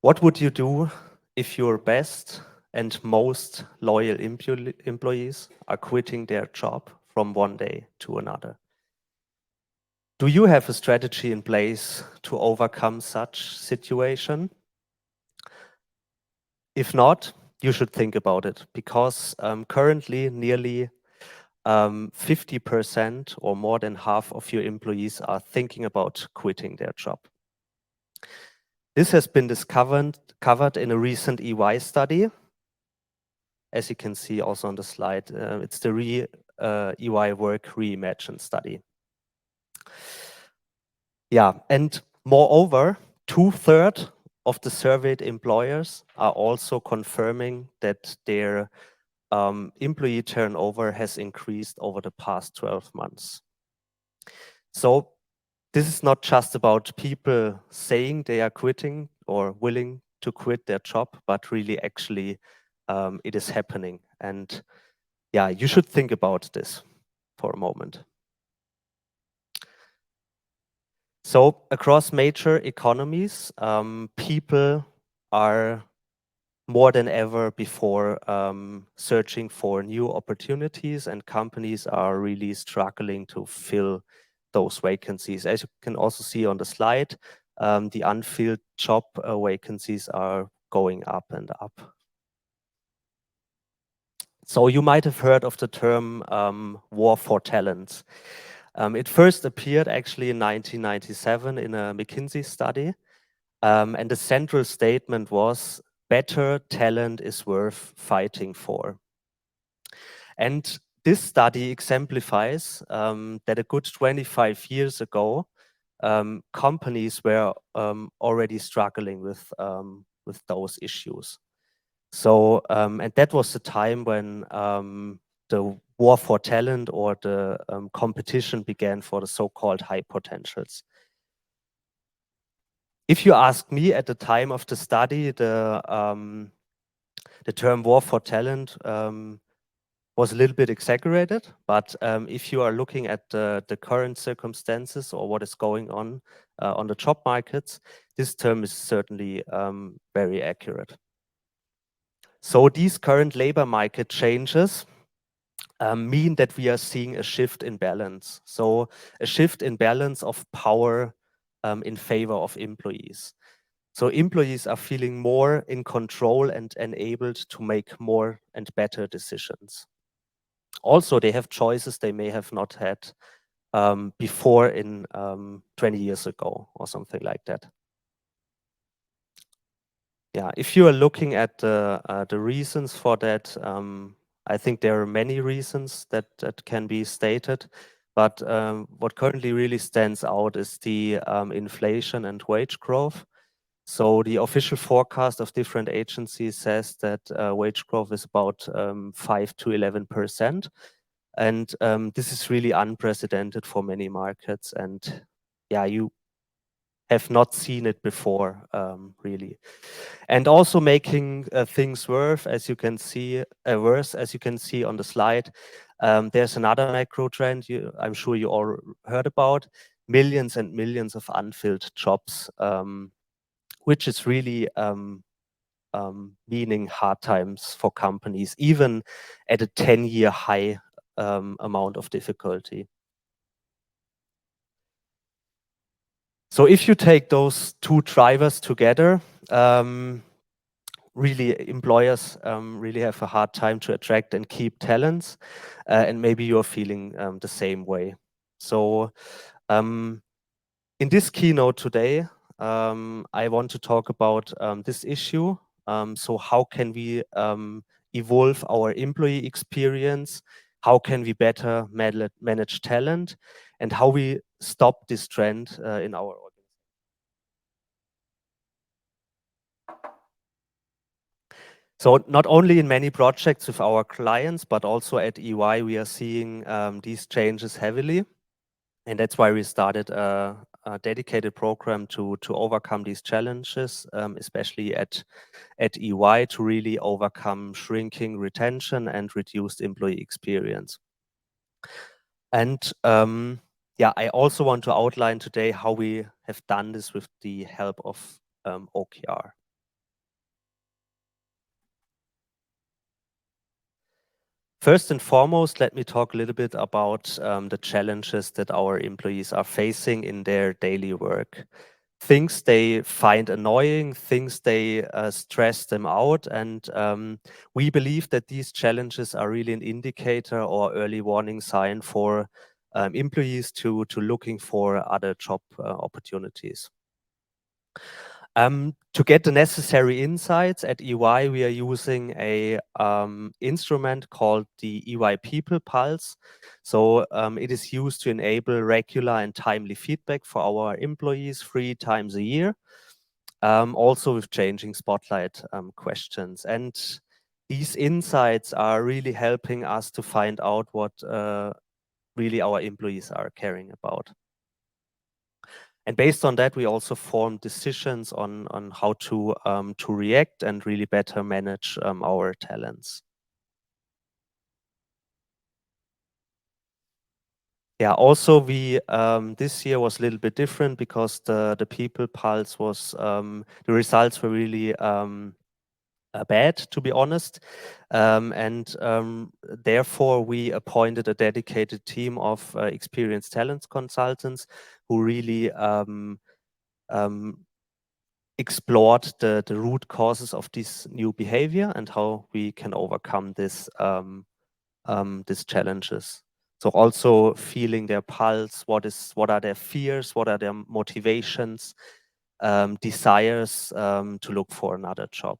What would you do if your best and most loyal employees are quitting their job from one day to another? Do you have a strategy in place to overcome such situation? If not, you should think about it, because currently nearly 50% or more than half of your employees are thinking about quitting their job. This has been covered in a recent EY study. As you can see also on the slide, it's the EY Work Reimagined study. Yeah, and moreover, 2/3 of the surveyed employers are also confirming that their employee turnover has increased over the past 12 months. So this is not just about people saying they are quitting or willing to quit their job, but really actually it is happening. And yeah, you should think about this for a moment. So across major economies, people are more than ever before searching for new opportunities, and companies are really struggling to fill those vacancies. As you can also see on the slide, the unfilled job vacancies are going up and up. So you might have heard of the term war for talent. It first appeared actually in 1997 in a McKinsey study. And the central statement was, better talent is worth fighting for. And this study exemplifies that a good 25 years ago, companies were already struggling with those issues. So, and that was the time when the war for talent or the competition began for the so-called high potentials. If you ask me, at the time of the study, the term war for talent was a little bit exaggerated, but if you are looking at the current circumstances or what is going on the job markets, this term is certainly very accurate. So these current labor market changes mean that we are seeing a shift in balance. So a shift in balance of power in favor of employees. So employees are feeling more in control and enabled to make more and better decisions. Also, they have choices they may have not had before in 20 years ago or something like that. Yeah, if you are looking at the reasons for that, I think there are many reasons that can be stated. But what currently really stands out is the inflation and wage growth. So the official forecast of different agencies says that wage growth is about 5 to 11%. And this is really unprecedented for many markets. And yeah, you have not seen it before, really. And also making things worse, as you can see on the slide, there's another macro trend I'm sure you all heard about: millions and millions of unfilled jobs, which is really meaning hard times for companies, even at a 10-year high amount of difficulty. So if you take those two drivers together, really employers really have a hard time to attract and keep talents, and maybe you're feeling the same way. So in this keynote today, I want to talk about this issue. So how can we evolve our employee experience? How can we better manage talent? And how we stop this trend in our organization? So not only in many projects with our clients, but also at EY, we are seeing these changes heavily. And that's why we started a dedicated program to overcome these challenges, especially at EY, to really overcome shrinking retention and reduced employee experience. And yeah, I also want to outline today how we have done this with the help of OKR. First and foremost, let me talk a little bit about the challenges that our employees are facing in their daily work. Things they find annoying, things they stress them out. And we believe that these challenges are really an indicator or early warning sign for employees to looking for other job opportunities. To get the necessary insights at EY, we are using a instrument called the EY People Pulse. So it is used to enable regular and timely feedback for our employees 3 times a year, also with changing spotlight questions. And these insights are really helping us to find out what really our employees are caring about. And based on that, we also form decisions on how to react and really better manage our talents. Yeah, also we this year was a little bit different because the People Pulse was the results were really bad, to be honest, and therefore we appointed a dedicated team of experienced talent consultants who really explored the root causes of this new behavior and how we can overcome these challenges. So also feeling their pulse, what are their fears, what are their motivations, desires to look for another job.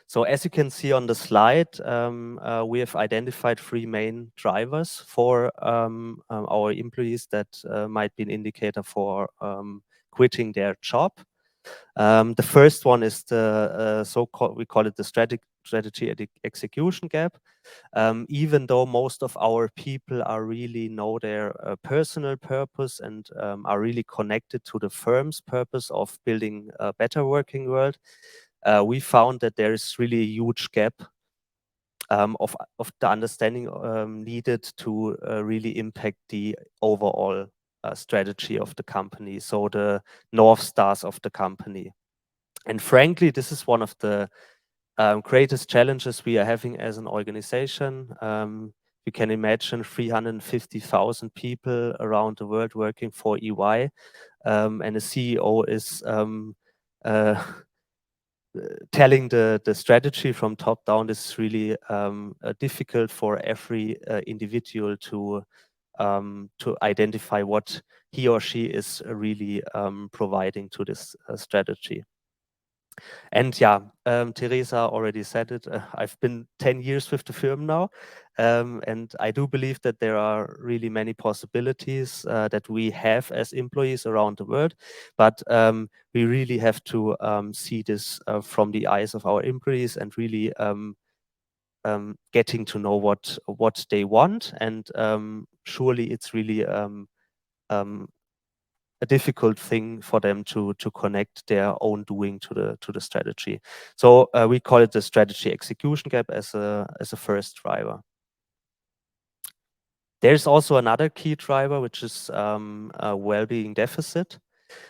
So as you can see on the slide, we have identified 3 main drivers for our employees that might be an indicator for quitting their job. The first one is the so-called, we call it the strategy execution gap. Even though most of our people are really know their personal purpose and are really connected to the firm's purpose of building a better working world, we found that there is really a huge gap of the understanding needed to really impact the overall strategy of the company, so the North Stars of the company. And frankly, this is one of the greatest challenges we are having as an organization. You can imagine 350,000 people around the world working for EY, and a CEO is telling the strategy from top down. Is really difficult for every individual to identify what he or she is really providing to this strategy. And yeah, Teresa already said it. I've been 10 years with the firm now, and I do believe that there are really many possibilities that we have as employees around the world. But we really have to see this from the eyes of our employees and really getting to know what they want. And surely it's really a difficult thing for them to connect their own doing to the strategy. So we call it the strategy execution gap as a first driver. There's also another key driver, which is a well-being deficit.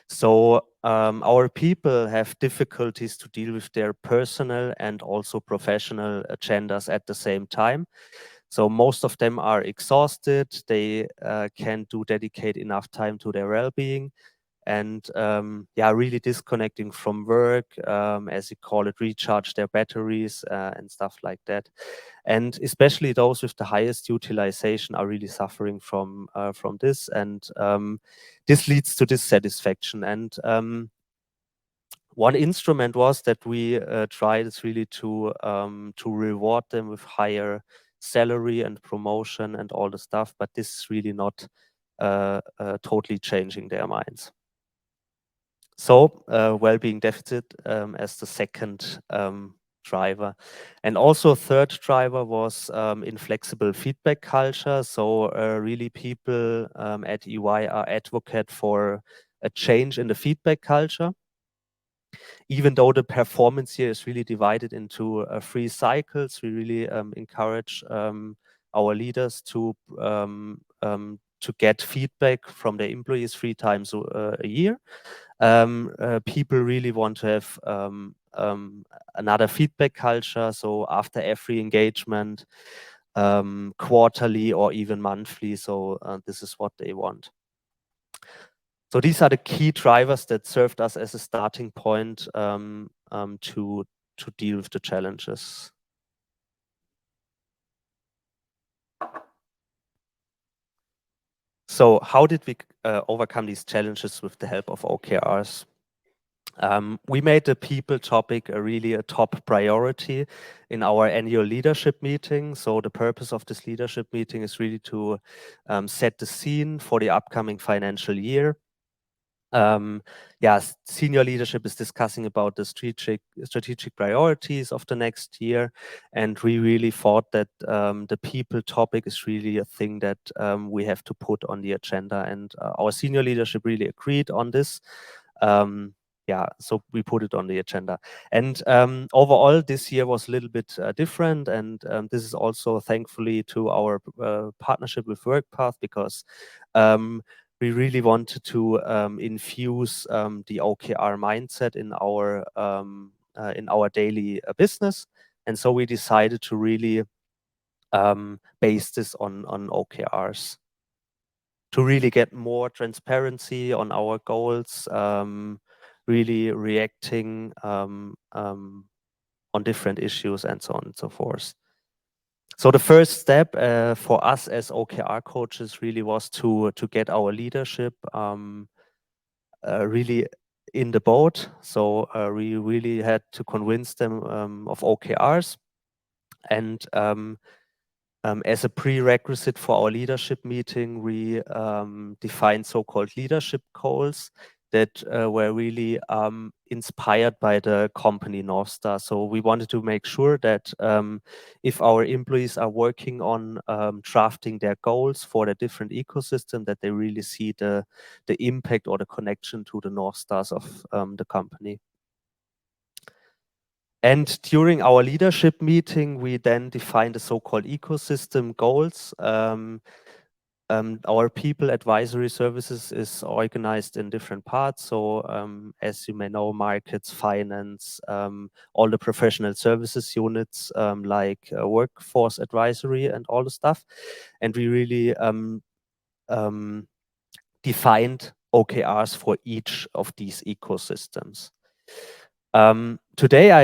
So our people have difficulties to deal with their personal and also professional agendas at the same time. So most of them are exhausted. They can't dedicate enough time to their well-being, and yeah, really disconnecting from work, as you call it, recharge their batteries and stuff like that. And especially those with the highest utilization are really suffering from this, and this leads to dissatisfaction. And one instrument was that we tried is really to reward them with higher salary and promotion and all the stuff, but this is really not totally changing their minds. So well-being deficit as the second driver. And also third driver was inflexible feedback culture. So really people at EY are advocate for a change in the feedback culture. Even though the performance here is really divided into 3 cycles, we really encourage our leaders to get feedback from their employees 3 times a year. People really want to have another feedback culture. So after every engagement, quarterly or even monthly. So this is what they want. So these are the key drivers that served us as a starting point to deal with the challenges. So how did we overcome these challenges with the help of OKRs? We made the people topic really a top priority in our annual leadership meeting. So the purpose of this leadership meeting is really to set the scene for the upcoming financial year. Senior leadership is discussing about the strategic priorities of the next year, and we really thought that the people topic is really a thing that we have to put on the agenda, and our senior leadership really agreed on this. So we put it on the agenda. And overall, this year was a little bit different, and this is also thankfully to our partnership with Workpath, because we really wanted to infuse the OKR mindset in our daily business, and so we decided to really base this on OKRs to really get more transparency on our goals, really reacting on different issues, and so on and so forth. So the first step for us as OKR coaches really was to get our leadership really in the boat. So we really had to convince them of OKRs, and as a prerequisite for our leadership meeting, we defined so-called leadership goals that were really inspired by the company North Star. So we wanted to make sure that if our employees are working on drafting their goals for the different ecosystem, that they really see the impact or the connection to the North Stars of the company. And during our leadership meeting, we then defined the so-called ecosystem goals. Our people advisory services is organized in different parts. So as you may know, markets, finance, all the professional services units like workforce advisory and all the stuff. And we really defined OKRs for each of these ecosystems. Today, I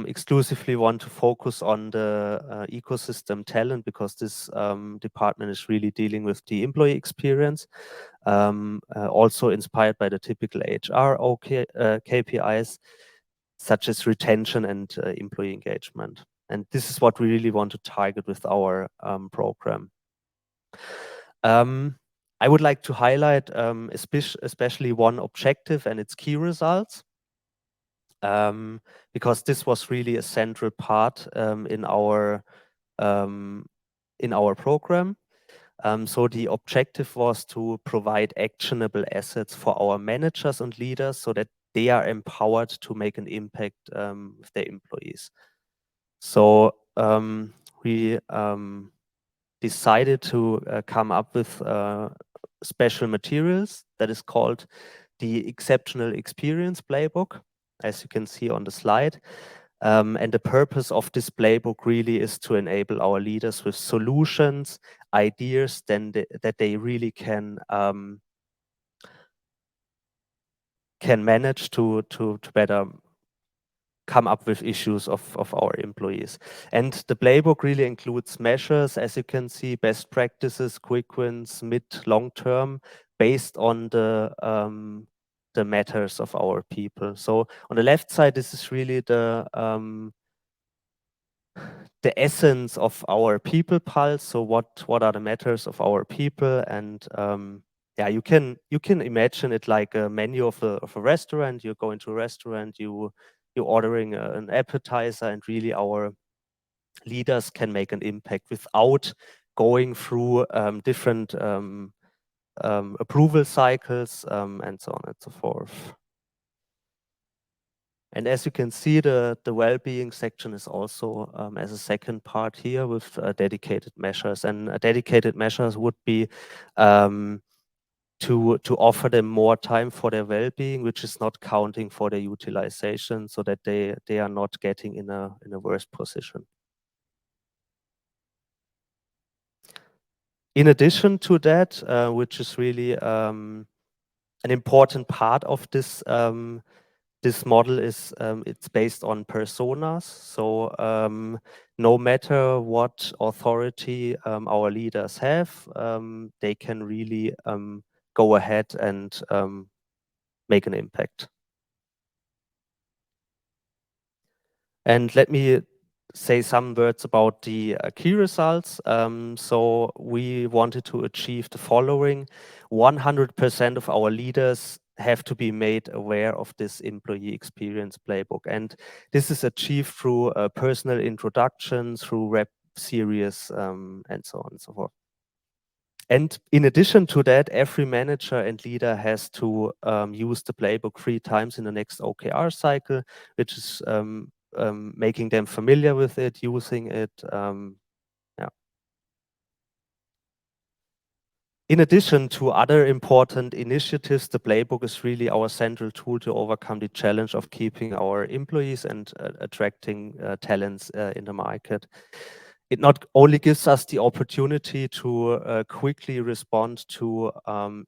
exclusively want to focus on the ecosystem talent, because this department is really dealing with the employee experience, also inspired by the typical HR KPIs, such as retention and employee engagement. And this is what we really want to target with our program. I would like to highlight especially one objective and its key results. Because this was really a central part in our program. So the objective was to provide actionable assets for our managers and leaders, so that they are empowered to make an impact with their employees. So we decided to come up with special materials that is called the Exceptional Experience Playbook, as you can see on the slide. And the purpose of this playbook really is to enable our leaders with solutions, ideas, that they really can manage to better come up with issues of our employees. And the playbook really includes measures, as you can see, best practices, quick wins, mid, long term, based on the matters of our people. So on the left side, this is really the essence of our people pulse. So what are the matters of our people? And you can imagine it like a menu of a restaurant. You're going to a restaurant, you're ordering an appetizer, and really our leaders can make an impact without going through different approval cycles and so on and so forth. And as you can see, the well-being section is also as a second part here with dedicated measures. And dedicated measures would be to offer them more time for their well-being, which is not counting for their utilization, so that they are not getting in a worse position. In addition to that, which is really an important part of this model, is it's based on personas. So no matter what authority our leaders have, they can really go ahead and make an impact. And let me say some words about the key results. So we wanted to achieve the following: 100% of our leaders have to be made aware of this employee experience playbook. And this is achieved through personal introductions, through rep series, and so on and so forth. And in addition to that, every manager and leader has to use the playbook 3 times in the next OKR cycle, which is making them familiar with it, using it. Yeah. In addition to other important initiatives, the playbook is really our central tool to overcome the challenge of keeping our employees and attracting talents in the market. It not only gives us the opportunity to quickly respond to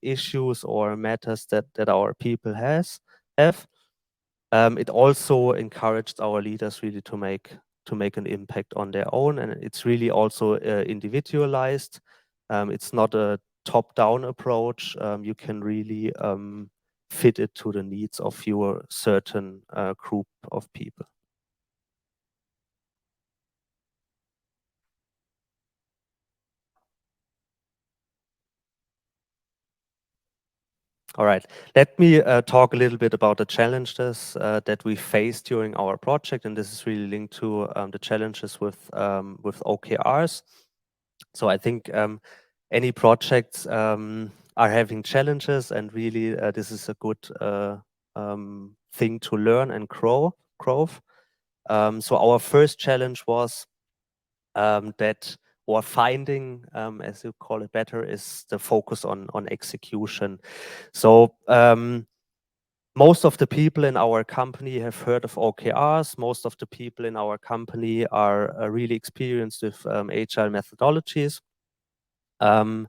issues or matters that our people have. It also encouraged our leaders really to make an impact on their own, and it's really also individualized. It's not a top-down approach. You can really fit it to the needs of your certain group of people. All right, let me talk a little bit about the challenges that we faced during our project, and this is really linked to the challenges with OKRs. So I think any projects are having challenges, and really this is a good thing to learn and grow. So our first challenge was that, or finding, as you call it better, is the focus on execution. So most of the people in our company have heard of OKRs. Most of the people in our company are really experienced with agile methodologies. And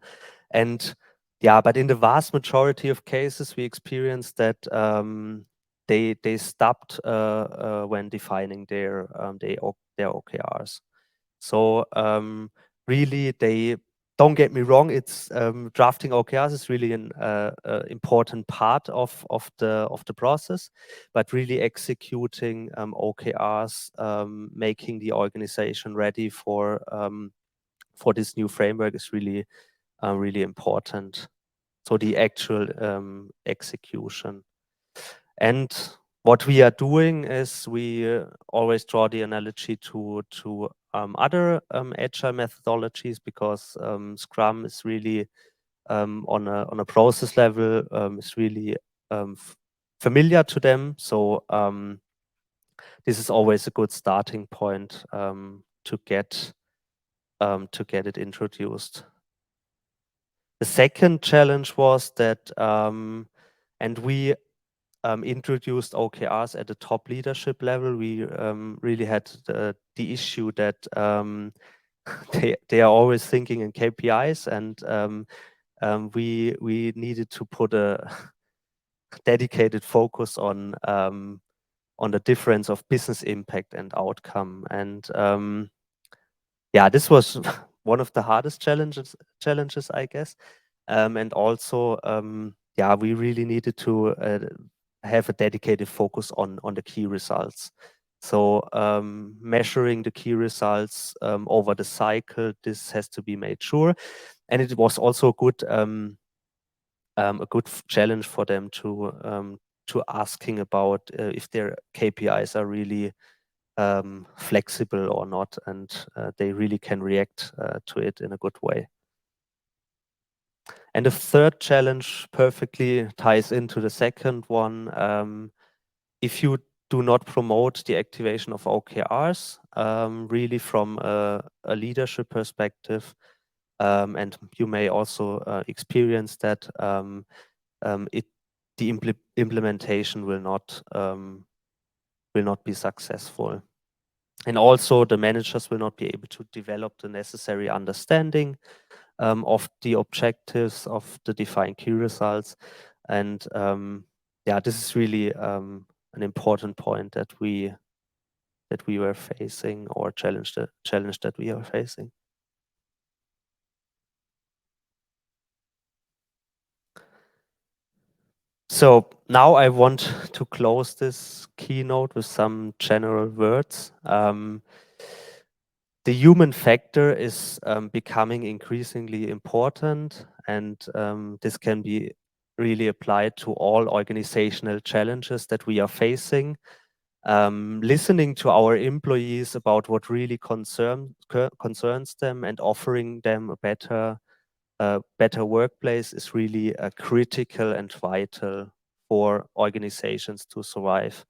yeah, but in the vast majority of cases, we experienced that they stopped when defining their OKRs. So really, they don't get me wrong. It's drafting OKRs is really an important part of the process, but really executing OKRs, making the organization ready for this new framework is really really important. So the actual execution. And what we are doing is we always draw the analogy to other agile methodologies, because Scrum is really on a process level is really familiar to them. So this is always a good starting point to get it introduced. The second challenge was that, and we introduced OKRs at the top leadership level. We really had the issue that they are always thinking in KPIs, and we needed to put a dedicated focus on the difference of business impact and outcome. And yeah, this was one of the hardest challenges, I guess. And also, yeah, we really needed to have a dedicated focus on the key results. So measuring the key results over the cycle, this has to be made sure. And it was also a good challenge for them to asking about if their KPIs are really flexible or not, and they really can react to it in a good way. And the third challenge perfectly ties into the second one. If you do not promote the activation of OKRs, really from a leadership perspective, and you may also experience that the implementation will not be successful. And also the managers will not be able to develop the necessary understanding of the objectives of the defined key results. And yeah, this is really an important point that we were facing, or challenge that we are facing. So now I want to close this keynote with some general words. The human factor is becoming increasingly important, and this can be really applied to all organizational challenges that we are facing. Listening to our employees about what really concerns them and offering them a better workplace is really critical and vital for organizations to survive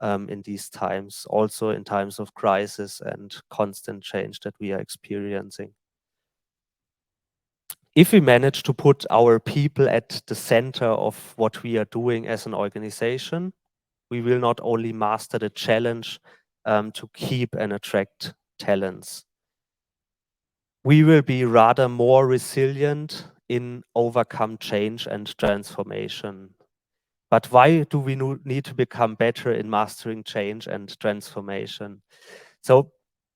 in these times, also in times of crisis and constant change that we are experiencing. If we manage to put our people at the center of what we are doing as an organization, we will not only master the challenge to keep and attract talents. We will be rather more resilient in overcome change and transformation. But why do we need to become better in mastering change and transformation? So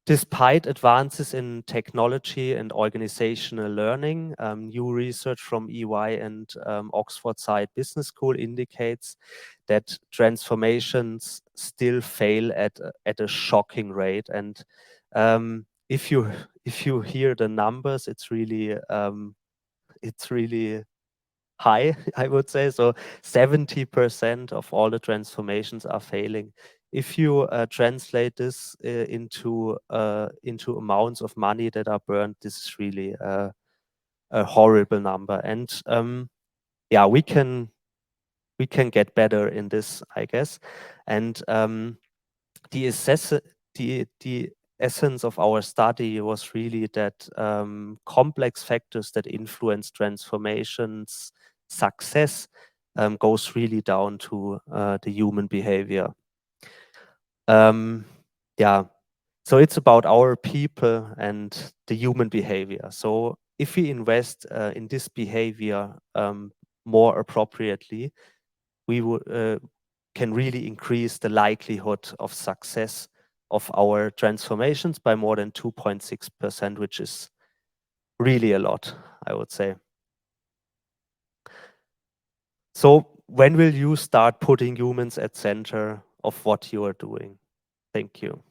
despite advances in technology and organizational learning, new research from EY and Oxford Side Business School indicates that transformations still fail at a shocking rate. And if you hear the numbers, it's really high, I would say. So 70% of all the transformations are failing. If you translate this into amounts of money that are burned, this is really a horrible number. And yeah, we can get better in this, I guess. And the essence of our study was really that complex factors that influence transformations success goes really down to the human behavior. Yeah, so it's about our people and the human behavior. So if we invest in this behavior more appropriately, we can really increase the likelihood of success of our transformations by more than 2.6%, which is really a lot, I would say. So when will you start putting humans at center of what you are doing? Thank you.